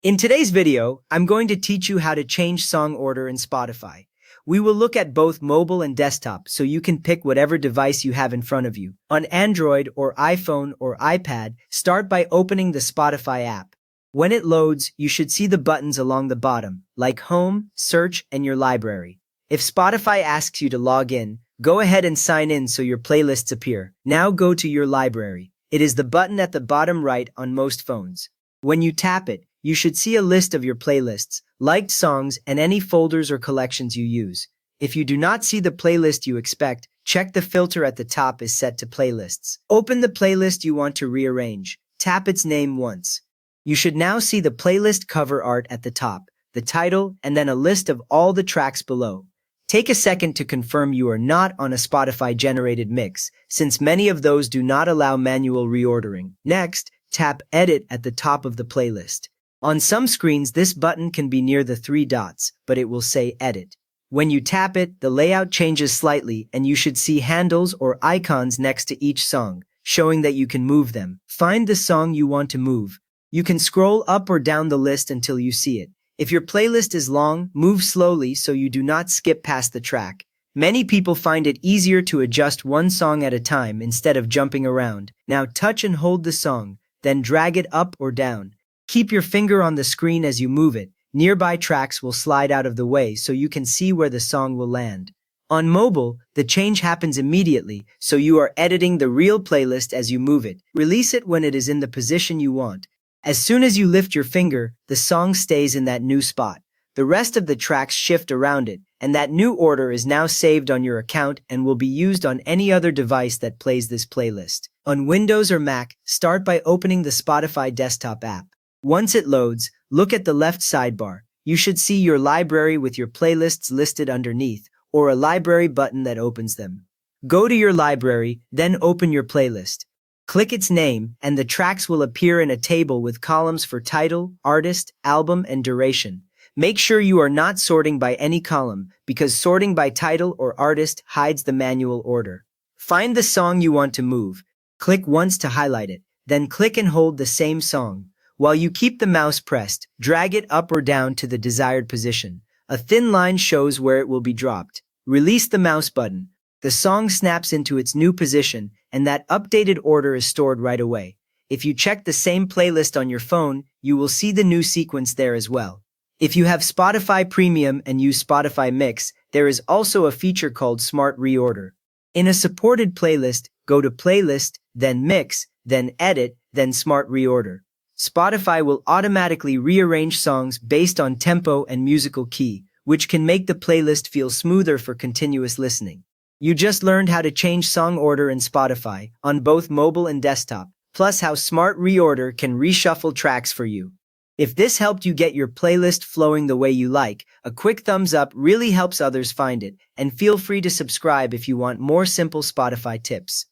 In today's video, I'm going to teach you how to change song order in Spotify. We will look at both mobile and desktop so you can pick whatever device you have in front of you. On Android or iPhone or iPad, start by opening the Spotify app. When it loads, you should see the buttons along the bottom, like Home, Search, and your library. If Spotify asks you to log in, go ahead and sign in so your playlists appear. Now go to your library. It is the button at the bottom right on most phones. When you tap it, you should see a list of your playlists, liked songs, and any folders or collections you use. If you do not see the playlist you expect, check the filter at the top is set to playlists. Open the playlist you want to rearrange. Tap its name once. You should now see the playlist cover art at the top, the title, and then a list of all the tracks below. Take a second to confirm you are not on a Spotify-generated mix, since many of those do not allow manual reordering. Next, tap Edit at the top of the playlist. On some screens, this button can be near the three dots, but it will say Edit. When you tap it, the layout changes slightly and you should see handles or icons next to each song, showing that you can move them. Find the song you want to move. You can scroll up or down the list until you see it. If your playlist is long, move slowly so you do not skip past the track. Many people find it easier to adjust one song at a time instead of jumping around. Now touch and hold the song, then drag it up or down. Keep your finger on the screen as you move it. Nearby tracks will slide out of the way so you can see where the song will land. On mobile, the change happens immediately, so you are editing the real playlist as you move it. Release it when it is in the position you want. As soon as you lift your finger, the song stays in that new spot. The rest of the tracks shift around it, and that new order is now saved on your account and will be used on any other device that plays this playlist. On Windows or Mac, start by opening the Spotify desktop app. Once it loads, look at the left sidebar. You should see your library with your playlists listed underneath, or a library button that opens them. Go to your library, then open your playlist. Click its name, and the tracks will appear in a table with columns for title, artist, album, and duration. Make sure you are not sorting by any column, because sorting by title or artist hides the manual order. Find the song you want to move. Click once to highlight it, then click and hold the same song. While you keep the mouse pressed, drag it up or down to the desired position. A thin line shows where it will be dropped. Release the mouse button. The song snaps into its new position, and that updated order is stored right away. If you check the same playlist on your phone, you will see the new sequence there as well. If you have Spotify Premium and use Spotify Mix, there is also a feature called Smart Reorder. In a supported playlist, go to Playlist, then Mix, then Edit, then Smart Reorder. Spotify will automatically rearrange songs based on tempo and musical key, which can make the playlist feel smoother for continuous listening. You just learned how to change song order in Spotify on both mobile and desktop, plus how Smart Reorder can reshuffle tracks for you. If this helped you get your playlist flowing the way you like, a quick thumbs up really helps others find it, and feel free to subscribe if you want more simple Spotify tips.